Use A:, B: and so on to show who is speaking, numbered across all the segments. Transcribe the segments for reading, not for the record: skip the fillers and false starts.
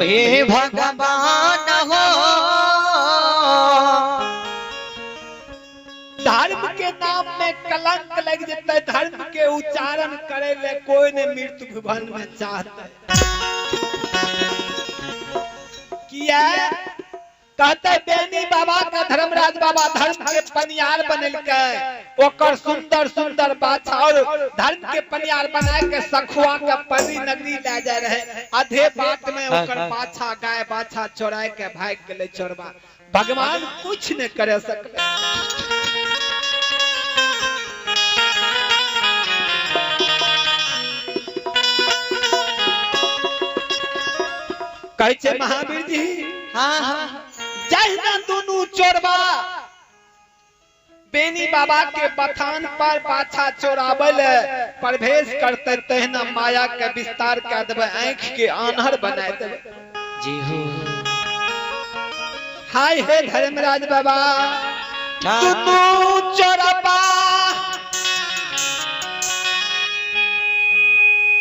A: हे भगवान हो
B: धर्म के नाम में कलंक लग जाता, धर्म के उच्चारण करे ले कोई ने मृत्यु भवन में चाहता किया कहते बेनी बाबा का धर्मराज बाबा धर्म के पनियार बनलके ओकर सुंदर सुंदर बाछा और धर्म के पनियार बना के सखुआ के परी नगरी ले जा रहे आधे बात में ओकर बाछा गाय बाछा चोराए के भाग गेले चोरबा भगवान कुछ न करे सकले कहते महावीर जी
A: हाँ
B: जहिना दोनों चोरबा बेनी बाबा के बथान पर बाछा चोरावल प्रवेश करते तहना माया के विस्तार कर देवे आंख के आन्हर बना देवे
A: जी हो
B: हाय हे धर्मराज बाबा दोनों चोरबा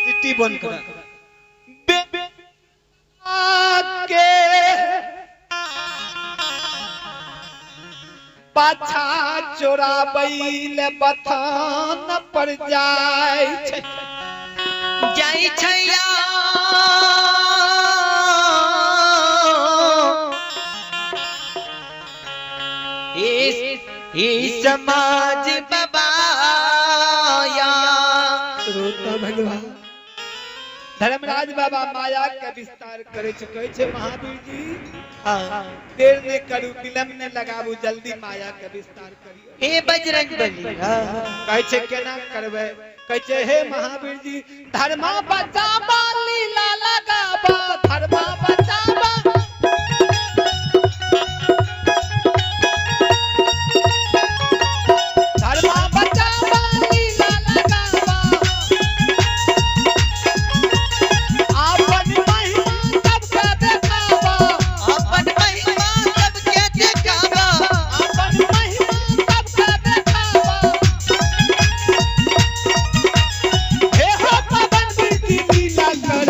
B: सिटी बंद कर के पाछा चोराबैल बथान पर जाय
A: छैया इस समाज बबाया
B: रोता भगवान धर्मराज बाबा माया के विस्तार करे चुके छे महावीर जी देर ने करू विलंब ने लगाबू जल्दी माया के विस्तार करियो
A: हे बजरंग बली
B: कहै छे केना करबे कहै छे हे महावीर जी धर्मा बचाबा लीला लगाबा धर्मा बचाबा धर्मा बचाबा लीला लगाबा अपन महिमा सबके देखाबा
A: अपन महिमा सबके देखाबा
B: अपन महिमा सबके देखाबा हे हो पवन बिरती लीला कर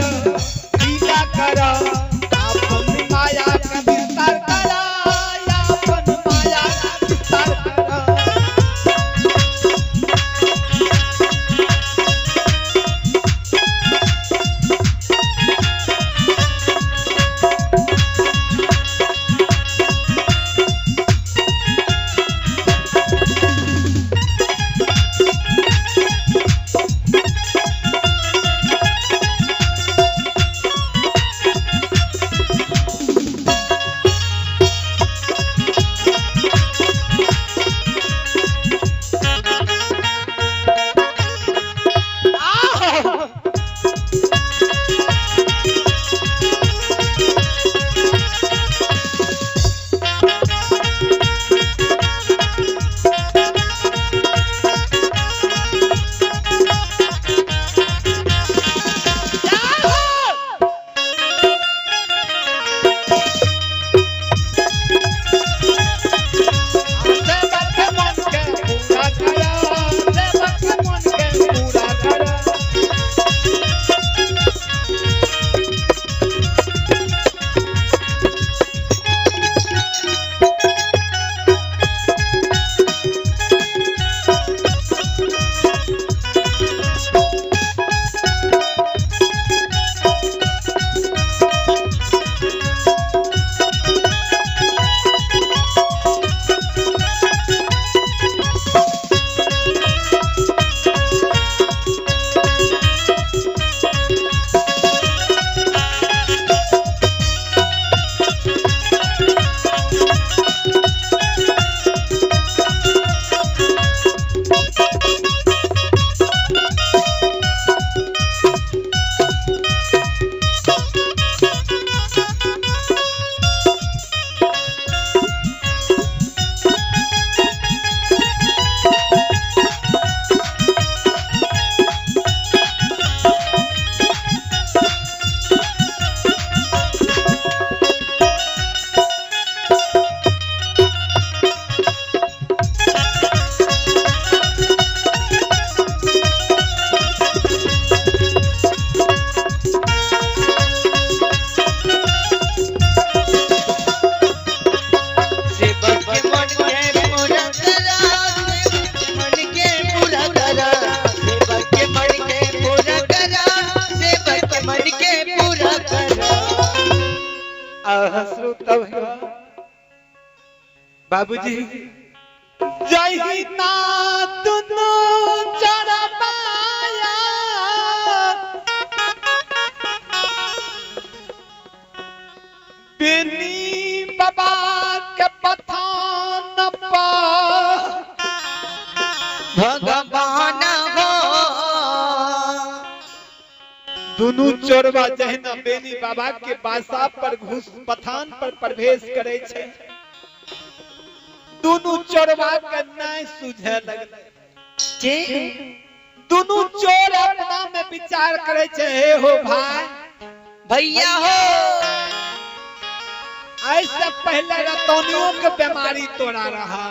B: श्रोता भगवान बाबूजी जय ना दुनो चरमाया बेनी बाबा के पठान पर
A: भगवान हो
B: दुनू चोरवा जहिना बेनी बाबा के बासा पर घुस पठान पर प्रवेश करे छे दुनू चोरवा के नहीं सुझे लगले
A: जे
B: दुनू चोर अपना में विचार करे छे हे हो भाई
A: भैया हो
B: ऐसे पहले रतौनियों के बीमारी तोड़ा रहा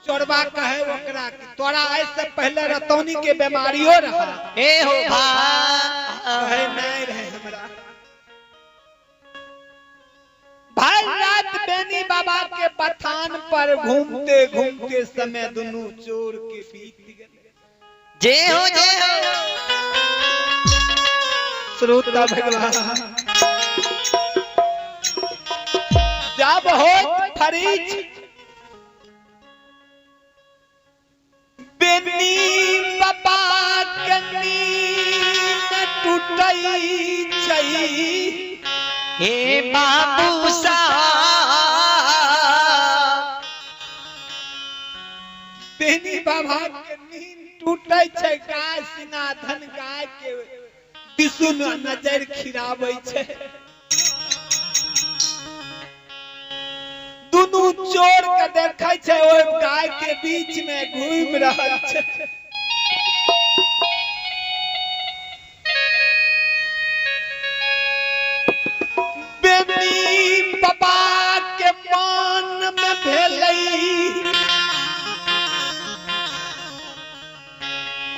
B: चोरबा कहे ओकरा कि तोरा ऐसे पहले रतौनी के बीमारियों रहा
A: हे हो
B: कहे नहीं रहे हमरा भाई रात बेनी बाबा के पठान पर घूमते घूमते समय दोनों चोर के बीत गए
A: जे हो
B: श्रोता भगवान जब हो फरीज बेनी बाबा के नींद टूटई छई
A: हे बाबू साहब
B: बेनी बाबा के नींद टूटै छै गाय सिना धन गाय के बिसुन नजर खिराबै छै दुनू चोर के देखै छै ओइ गाय के बीच में घूम रहल छै बेनी बाबा के मान में भेलई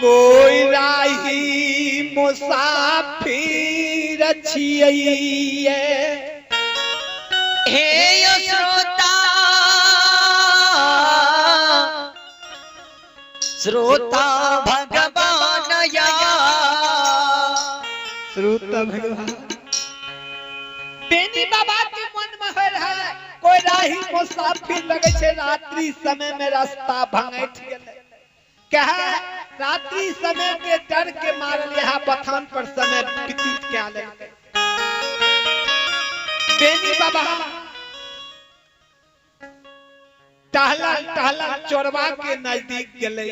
B: कोई राही मुसाफिर छियै
A: हे यो श्रोता भगवान या
B: श्रोता भगवान बेनी बाबा के मन में है कोई राही मुसाफिर लगे छे रात्रि समय में रास्ता भांगैठ गेलै कहे रात्रि समय के डर के मारल यहाँ पठान पर समय व्यतीत क्या लेलकै बेनी बाबा टहला टहला चोरवा के नजदीक गेलै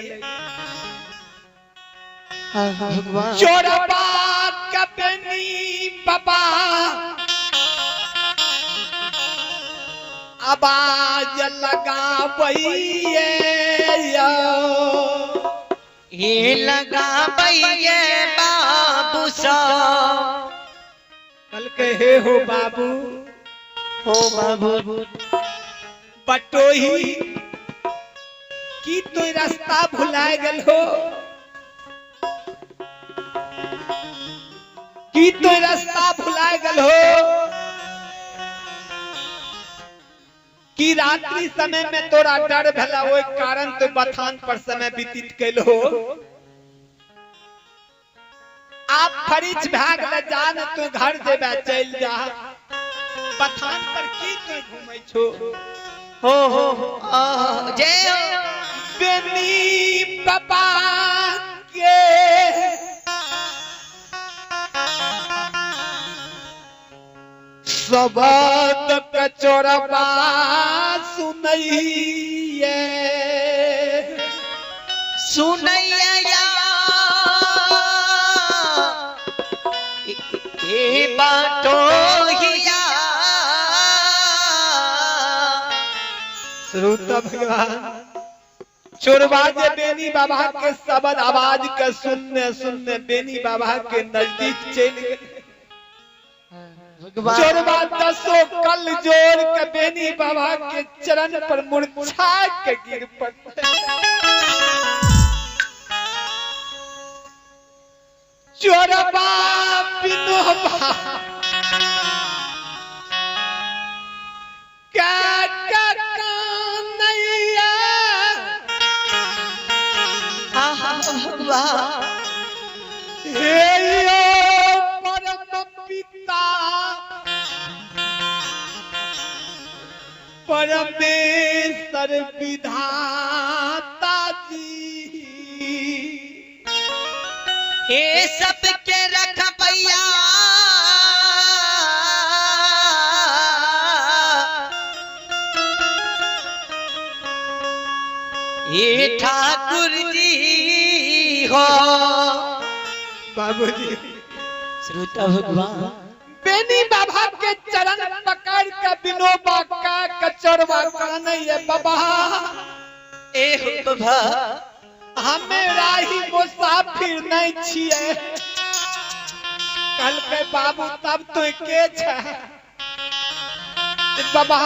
B: चोरवा के बेनी बाबा आवाज लगाबैये
A: ये लगाबैये बाबू साहब
B: कल कहे हो बाबू बटोही की तो रास्ता भुला गेल हो की तो रास्ता भुला गेल हो कि रात्रि समय में तोरा डर भेला ओइ कारण तो बथान पर समय व्यतीत कैल हो आप फरीच भाग ले जान तू घर जेबे चल जा बथान पर की तू घूमै छो
A: हो जय
B: बेनी बाबा के सबद के चोरबा सुनैये
A: सुनैया हे बटोहिया
B: श्रोता भगवान चोरबा जे बेनी बाबा के सबद आवाज के सुनने सुनने बेनी बाबा के नजदीक चल गए चोरबा दसों कल जोड़ के बेनी बाबा के चरण पर मूर्छा के गिर पड़े चोरबा बिनोबा विधाता जी
A: हे सबके रख भैया ये ठाकुर जी हो
B: बाबूजी
A: श्रोता भगवान
B: बेनी बाबा के चरण पकड़ के विनोबा का कचरवा काने ये बाबा
A: ए हो बाबा
B: हमें राही मुसाफिर नहीं छिए कल के बाबू तब तो के छ बाबा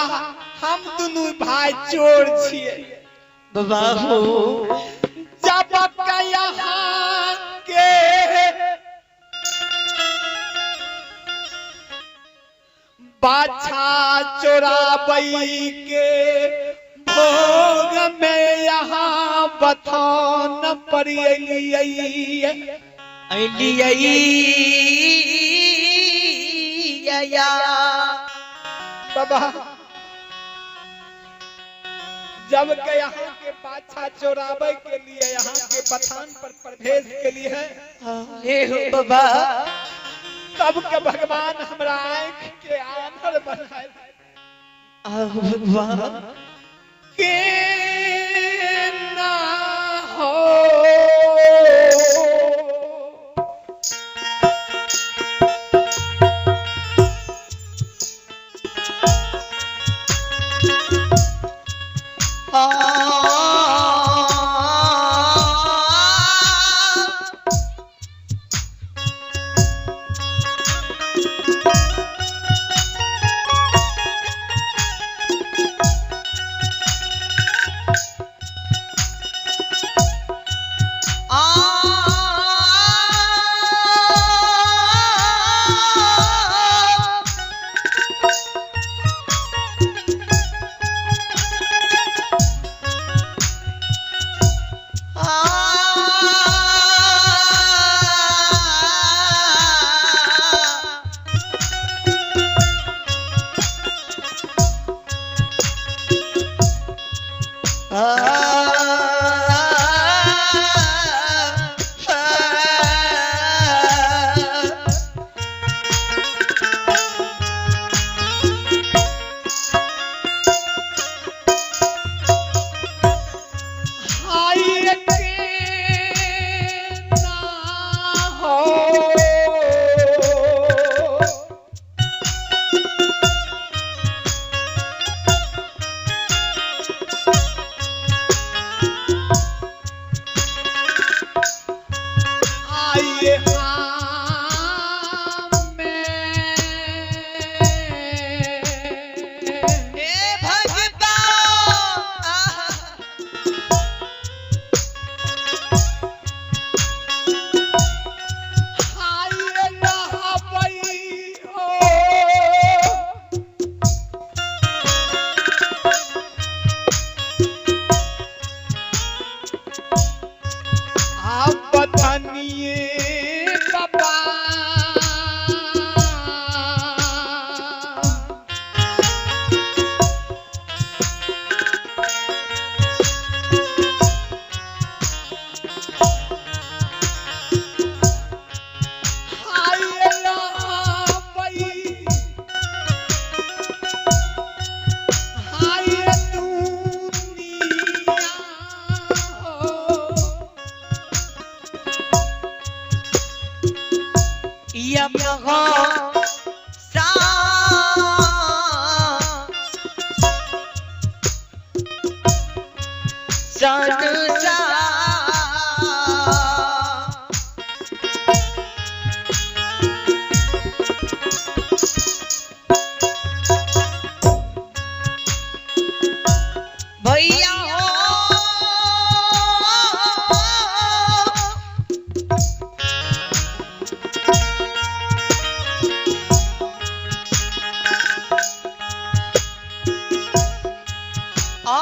B: हम दोनों भाई चोर छिए
A: बाबा हो
B: जब का यहाँ के बाछा चोराबई के भोग में यहाँ बथान
A: अलिया
B: बाबा जब के यहाँ के बाछा चोराबे के लिए यहाँ के बथान पर प्रवेश के लिए
A: हे हो बाबा
B: तब के भगवान हमरा आँख के आंधर बनाए
A: भगवान
B: के ना हो
A: भैया हो